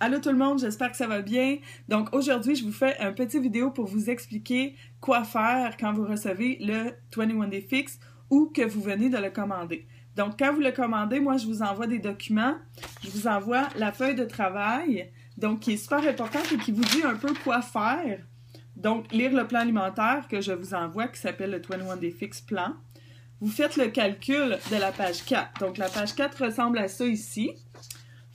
Allô tout le monde, j'espère que ça va bien. Donc aujourd'hui, je vous fais un petit vidéo pour vous expliquer quoi faire quand vous recevez le 21 Day Fix ou que vous venez de le commander. Donc quand vous le commandez, moi je vous envoie des documents, je vous envoie la feuille de travail, donc qui est super importante et qui vous dit un peu quoi faire. Donc lire le plan alimentaire que je vous envoie qui s'appelle le 21 Day Fix plan. Vous faites le calcul de la page 4. Donc la page 4 ressemble à ça ici.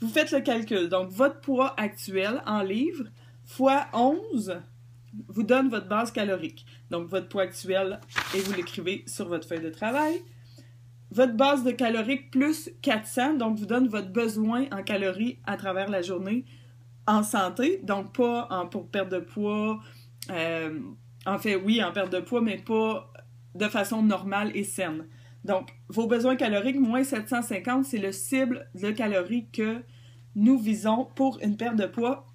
Vous faites le calcul. Donc, votre poids actuel en livres fois 11 vous donne votre base calorique. Donc, votre poids actuel, et vous l'écrivez sur votre feuille de travail. Votre base de calorique plus 400, donc vous donne votre besoin en calories à travers la journée en santé. Donc, pas pour perte de poids. En fait, oui, en perte de poids, mais pas de façon normale et saine. Donc, vos besoins caloriques, moins 750, c'est le cible de calories que nous visons pour une perte de poids.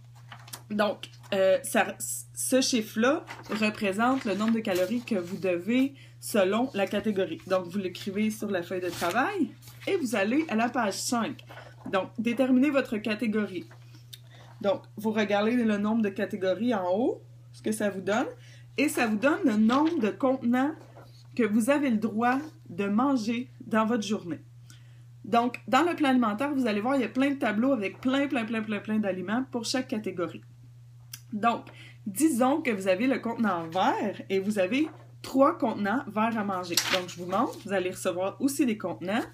Donc, ce chiffre-là représente le nombre de calories que vous devez selon la catégorie. Donc, vous l'écrivez sur la feuille de travail et vous allez à la page 5. Donc, déterminez votre catégorie. Donc, vous regardez le nombre de catégories en haut, ce que ça vous donne, et ça vous donne le nombre de contenants que vous avez le droit de manger dans votre journée. Donc, dans le plan alimentaire, vous allez voir, il y a plein de tableaux avec plein d'aliments pour chaque catégorie. Donc, disons que vous avez le contenant vert et vous avez 3 contenants verts à manger. Donc, je vous montre, vous allez recevoir aussi des contenants.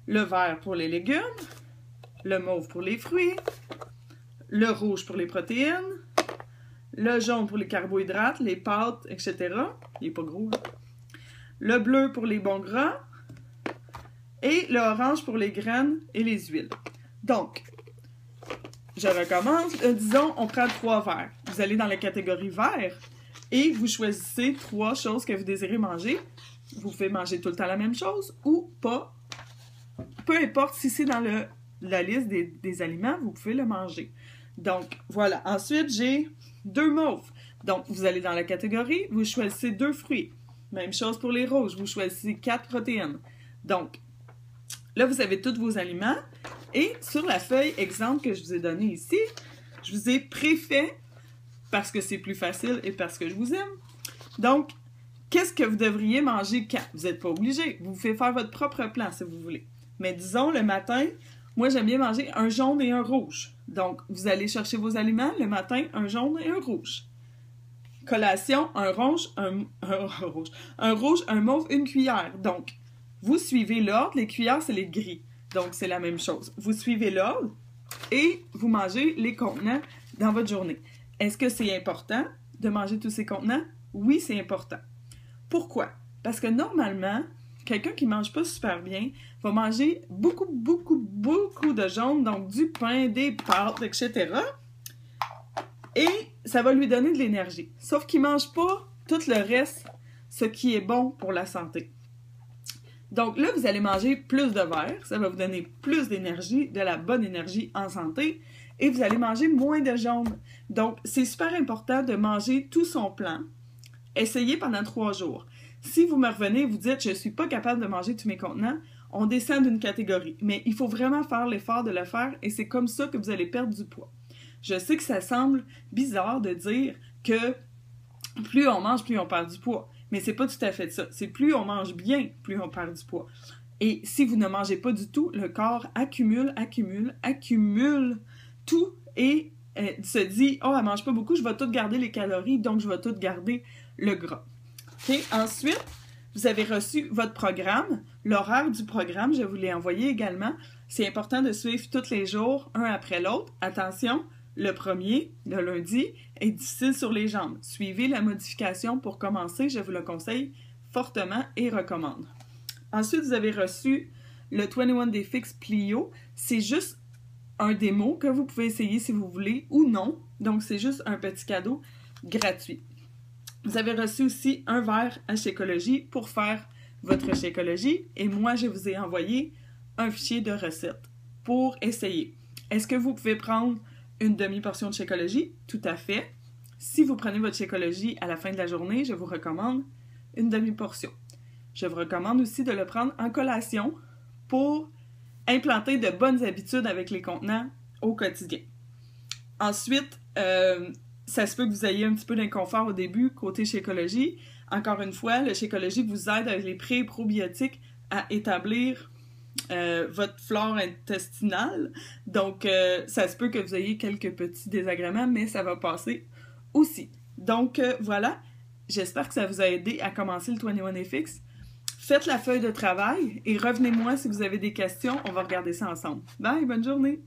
Le vert pour les légumes, le mauve pour les fruits, le rouge pour les protéines, le jaune pour les carbohydrates, les pâtes, etc. Il n'est pas gros, hein? Le bleu pour les bons gras et le orange pour les graines et les huiles. Donc, je recommence. Disons, on prend 3 verres. Vous allez dans la catégorie vert et vous choisissez 3 choses que vous désirez manger. Vous pouvez manger tout le temps la même chose ou pas. Peu importe si c'est dans la liste des aliments, vous pouvez le manger. Donc, voilà. Ensuite, j'ai 2 mauves. Donc, vous allez dans la catégorie, vous choisissez 2 fruits. Même chose pour les rouges, vous choisissez 4 protéines. Donc, là, vous avez tous vos aliments. Et sur la feuille exemple que je vous ai donnée ici, je vous ai préfait parce que c'est plus facile et parce que je vous aime. Donc, qu'est-ce que vous devriez manger quand? Vous n'êtes pas obligé. Vous pouvez faire votre propre plan si vous voulez. Mais disons, le matin, moi, j'aime bien manger un jaune et un rouge. Donc, vous allez chercher vos aliments. Le matin, un jaune et un rouge. Collation, un rouge, un mauve, une cuillère. Donc, vous suivez l'ordre. Les cuillères, c'est les gris. Donc, c'est la même chose. Vous suivez l'ordre et vous mangez les contenants dans votre journée. Est-ce que c'est important de manger tous ces contenants? Oui, c'est important. Pourquoi? Parce que normalement, quelqu'un qui ne mange pas super bien va manger beaucoup de jaune, donc du pain, des pâtes, etc. Et ça va lui donner de l'énergie. Sauf qu'il ne mange pas tout le reste, ce qui est bon pour la santé. Donc là, vous allez manger plus de vert, ça va vous donner plus d'énergie, de la bonne énergie en santé, et vous allez manger moins de jaune. Donc, c'est super important de manger tout son plan. Essayez pendant 3 jours. Si vous me revenez et vous dites « je ne suis pas capable de manger tous mes contenants », on descend d'une catégorie. Mais il faut vraiment faire l'effort de le faire, et c'est comme ça que vous allez perdre du poids. Je sais que ça semble bizarre de dire que plus on mange, plus on perd du poids. Mais c'est pas tout à fait ça. C'est plus on mange bien, plus on perd du poids. Et si vous ne mangez pas du tout, le corps accumule tout et se dit « oh, elle mange pas beaucoup, je vais tout garder les calories, donc je vais tout garder le gras. » Okay? Ensuite, vous avez reçu votre programme. L'horaire du programme, je vous l'ai envoyé également. C'est important de suivre tous les jours, un après l'autre. Attention, le premier, le lundi, est difficile sur les jambes. Suivez la modification pour commencer, je vous le conseille fortement et recommande. Ensuite, vous avez reçu le 21 Day Fix Plio. C'est juste un démo que vous pouvez essayer si vous voulez ou non. Donc, c'est juste un petit cadeau gratuit. Vous avez reçu aussi un verre à Shakeology pour faire votre Shakeology. Et moi, je vous ai envoyé un fichier de recettes pour essayer. Est-ce que vous pouvez prendre une demi-portion de Shakeology? Tout à fait. Si vous prenez votre Shakeology à la fin de la journée, je vous recommande une demi-portion. Je vous recommande aussi de le prendre en collation pour implanter de bonnes habitudes avec les contenants au quotidien. Ensuite, ça se peut que vous ayez un petit peu d'inconfort au début côté Shakeology. Encore une fois, le Shakeology vous aide avec les pré- et probiotiques à établir votre flore intestinale. Donc, ça se peut que vous ayez quelques petits désagréments, mais ça va passer aussi. Donc, voilà. J'espère que ça vous a aidé à commencer le 21FX. Faites la feuille de travail et revenez-moi si vous avez des questions. On va regarder ça ensemble. Bye, bonne journée!